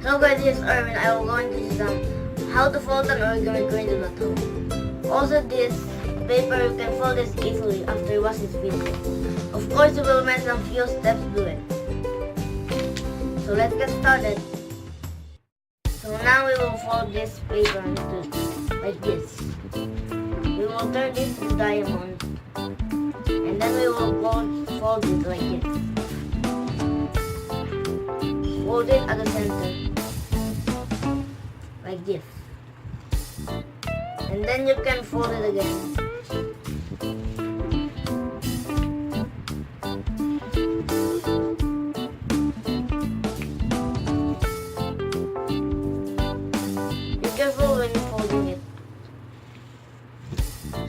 So guys, this is Erwin. I will go into some how to fold an origami grinder at home. Also, this paper you can fold this easily after you watch this video. Of course, you will make some few steps to it. So let's get started. So now we will fold this paper into like this. We will turn this to diamond, and then we will fold it like this. Fold it at the center, like this. And then you can fold it again. Be careful when you're folding it.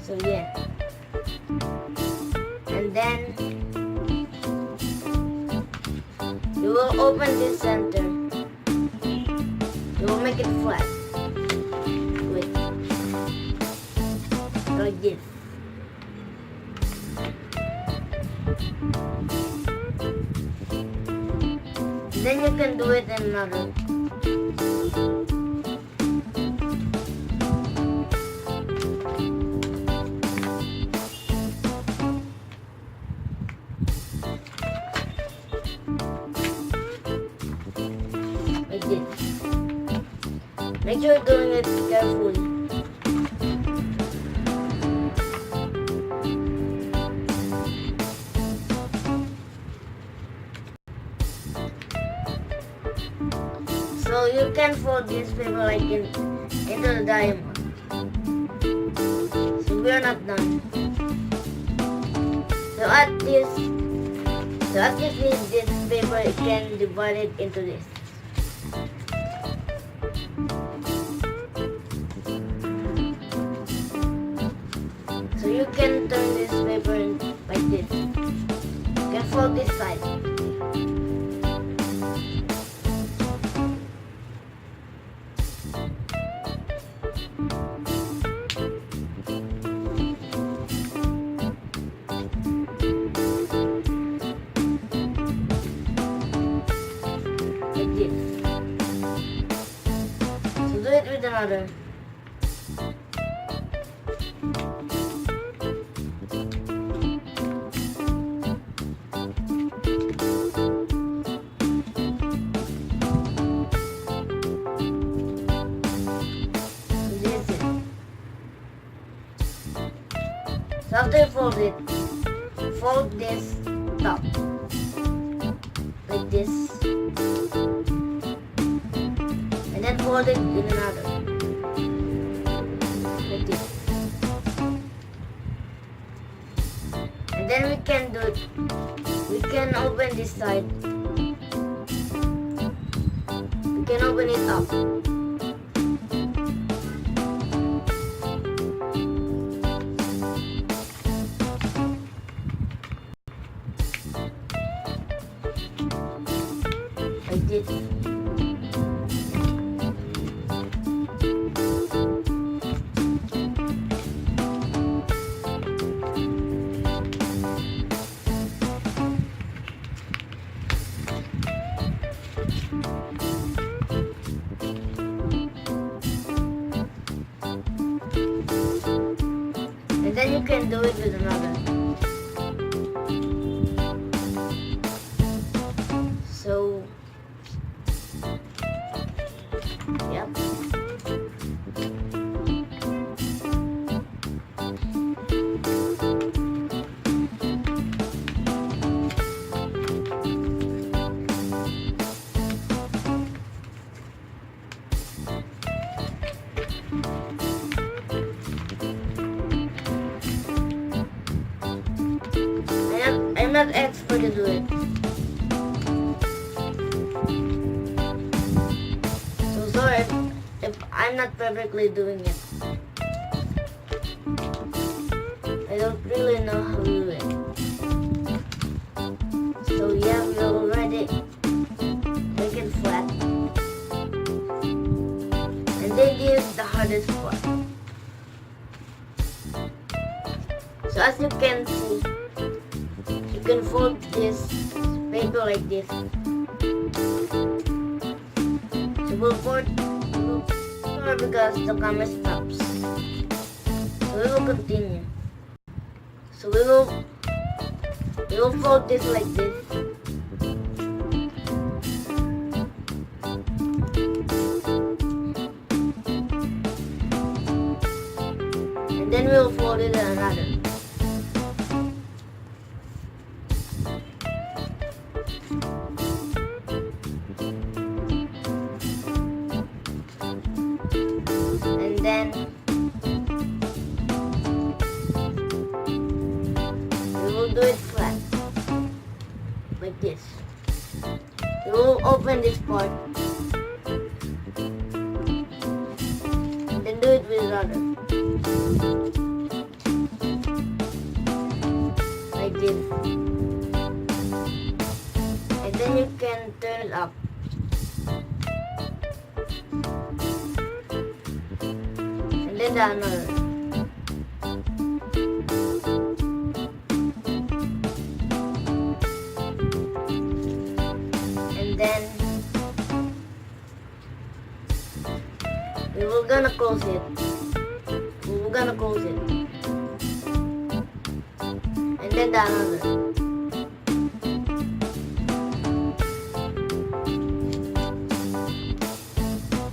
So yeah. And then you will open this center. You will make it flat. Wait. Like this. Then you can do it in another. Like this. Make sure you're doing it carefully. So you can fold this paper like into the diamond. So we are not done. So at this paper, you can divide it into this. So you can turn this paper like this. You can fold this side. Like this. So do it with another. So after you fold it, fold this top like this, and then fold it in another like this. And then we can do it. We can open this side. We can open it up. Like this. And then you can do it with another. So yep. I'm not expert to do it. So sorry if I'm not perfectly doing it. I don't really know how to do it. So yeah, we already make it flat. And then here's the hardest part. So as you can see, you can fold this paper like this. So It will fold because the camera stops. So we will continue. So we will fold this like this. And then we will fold it in another. And then we will do it flat, like this. We will open this part, and then do it with another, like this. And then you can turn it up. And then another. And then we will gonna close it. We will gonna close it. And then another.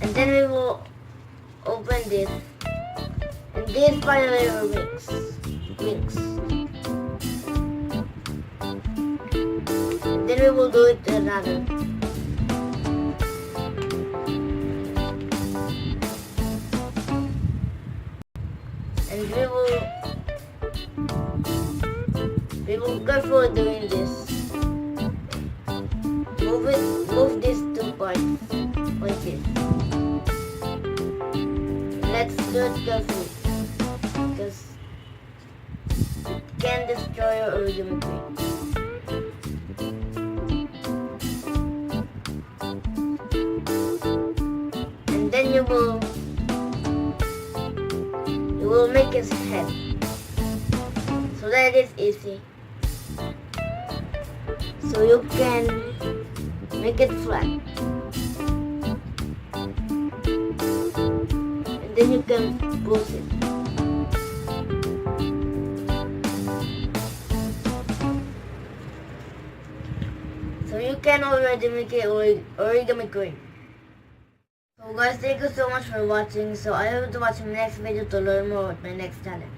And then we will open this. And this finally wings. And then we will do it to another. And we will carefully doing this. Move these two parts like this. Let's do it carefully, because it can destroy your origami crate. And then you will make his head, so that is easy. So you can make it flat. Then you can close it. So you can already make an origami crate. So guys, thank you so much for watching. So I hope to watch my next video to learn more about my next challenge.